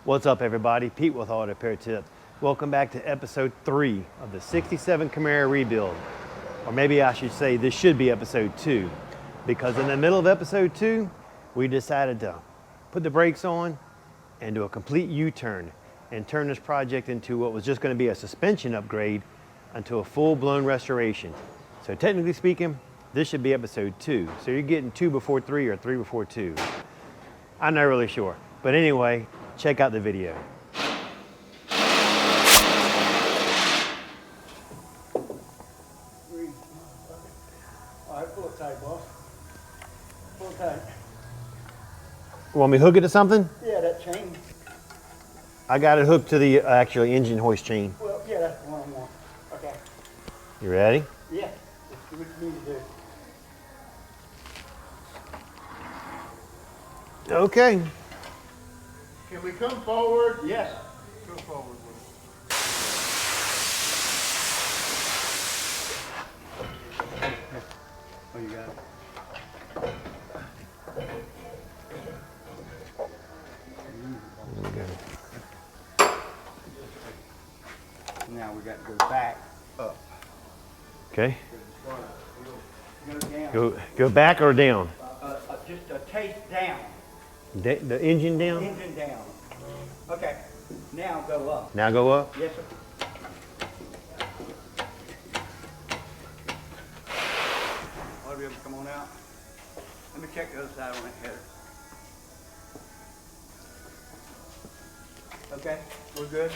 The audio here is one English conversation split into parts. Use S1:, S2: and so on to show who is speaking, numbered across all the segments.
S1: What's up, everybody? Pete with Auto Repair Tip. Welcome back to episode 3 of the 67 Camaro rebuild. Or maybe I should say this should be episode 2, because in the middle of episode 2, we decided to put the brakes on and do a complete U-turn and turn this project into what was just going to be a suspension upgrade into a full-blown restoration. So technically speaking, this should be episode 2. So you're getting 2 before 3 or 3 before 2. I'm not really sure. But anyway, check out the video.
S2: All right, pull it tight, boss. Pull it tight.
S1: Want me to hook it to something?
S2: Yeah, that chain.
S1: I got it hooked to the actually engine hoist chain.
S2: Well, yeah, that's the one I want. Okay.
S1: You ready?
S2: Yeah, let's do what you need to do.
S1: Okay.
S3: Can we come forward?
S2: Yes.
S3: Go forward with
S2: Oh, you got it. Now we got to go back up.
S1: Okay.
S2: Go down.
S1: Go back or down?
S2: Just a taste down.
S1: The engine down?
S2: Engine down. Okay. Now go up.
S1: Now go up?
S2: Yes, sir. All right, come on out. Let me check the other side on that header. Okay, we're good.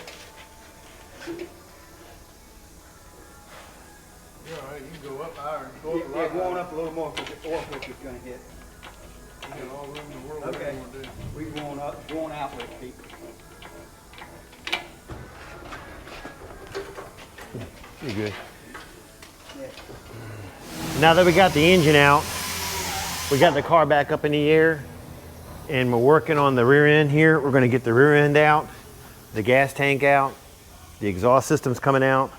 S3: Yeah, all right, you can go up higher. Go up a lot
S2: Yeah, go on
S3: higher.
S2: up a little more because the oil filter is going to hit.
S3: You got all room in the world.
S2: Okay,
S3: What you want to do.
S2: we going up, going out with it, Pete.
S1: You're good.
S2: Yeah.
S1: Now that we got the engine out, we got the car back up in the air, and we're working on the rear end here. We're going to get the rear end out, the gas tank out, the exhaust system's coming out.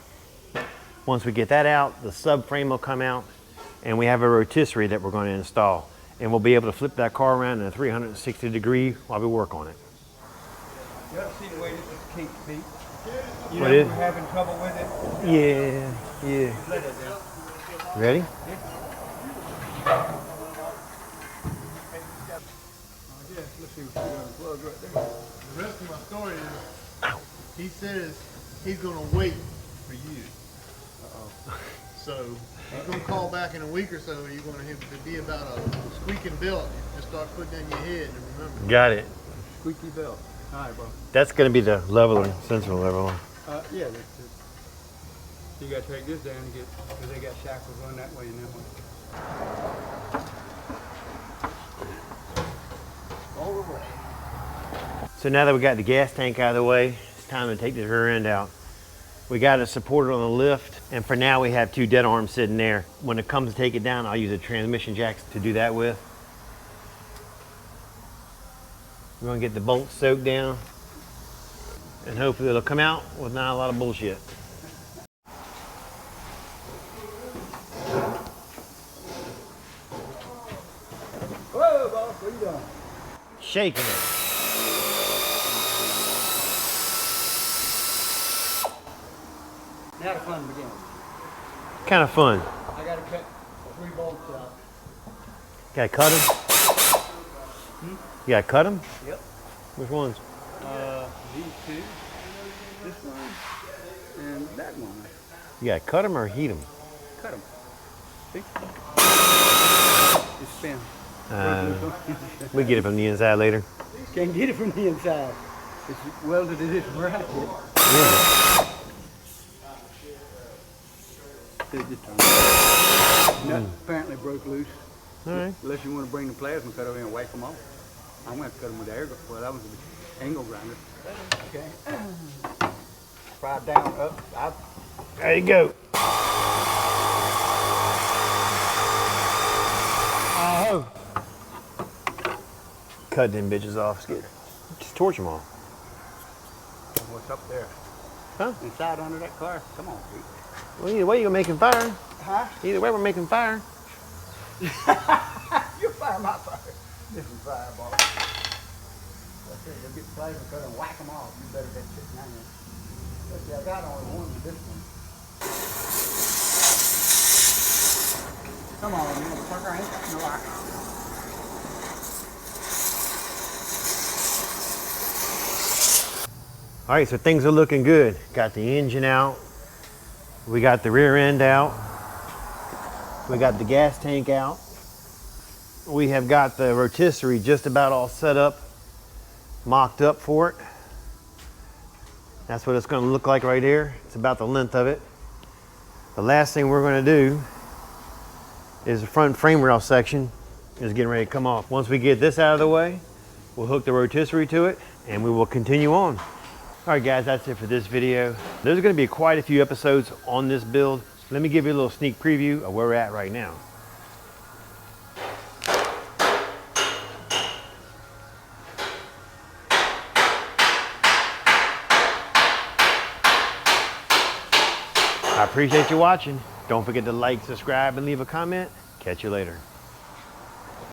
S1: Once we get that out, the subframe will come out, and we have a rotisserie that we're going to install. And we'll be able to flip that car around in a 360 degree while we work on it.
S2: You ought to see the way this is kinked, Pete. You
S1: What
S2: know
S1: is?
S2: we're having trouble with it.
S1: Yeah.
S2: Let it down.
S1: Ready?
S3: I guess, let's see what you got unplugged right there. The rest of my story is, he says he's going to wait for you. So he's going to call back in a week or so. You're going to have to be about a squeaking belt and start putting in your head and remember.
S1: Got it.
S2: Squeaky belt. All right, bro.
S1: That's going to be the leveler, sensor leveler.
S2: Yeah, that's it. You got to take this down and get, because they got shackles run that way and that way. All the way.
S1: So now that we got the gas tank out of the way, it's time to take the rear end out. We got it supported on the lift, and for now we have 2 dead arms sitting there. When it comes to take it down, I'll use a transmission jack to do that with. We're gonna get the bolts soaked down, and hopefully it'll come out with not a lot of bullshit.
S2: Whoa, boss, what are you doing?
S1: Shaking it.
S2: Now the fun begins.
S1: Kind of fun.
S2: I got to cut 3 bolts out.
S1: Gotta cut them? You gotta cut them?
S2: Yep.
S1: Which ones?
S2: These 2, this one, and that one.
S1: You gotta cut them or heat them?
S2: Cut them. See? It's spin.
S1: We get it from the inside later.
S2: Can't get it from the inside. It's welded to this bracket.
S1: Yeah.
S2: Nut apparently broke loose.
S1: All right.
S2: Unless you want to bring the plasma cutter in and wipe them off. I'm going to cut them with the air. Well, that was an angle grinder. Okay. Slide down, up, out.
S1: There you go. Oh. Cut them bitches off. It's good. Just torch them all.
S2: What's up there?
S1: Huh?
S2: Inside under that car? Come on, Pete.
S1: Well, either way, you're making fire.
S2: Huh?
S1: Either way, we're making fire.
S2: You fire my fire. Different fire, boss. That's it. You'll get the plasma cutter and whack them off. You better bet sitting down there. But see, I got only one with this one. Come on, you motherfucker. I ain't got no lock.
S1: All right, so things are looking good. Got the engine out. We got the rear end out. We got the gas tank out. We have got the rotisserie just about all set up, mocked up for it. That's what it's going to look like right here. It's about the length of it. The last thing we're going to do is the front frame rail section is getting ready to come off. Once we get this out of the way, we'll hook the rotisserie to it and we will continue on. All right guys, that's it for this video. There's going to be quite a few episodes on this build. Let me give you a little sneak preview of where we're at right now. I appreciate you watching. Don't forget to like, subscribe, and leave a comment. Catch you later.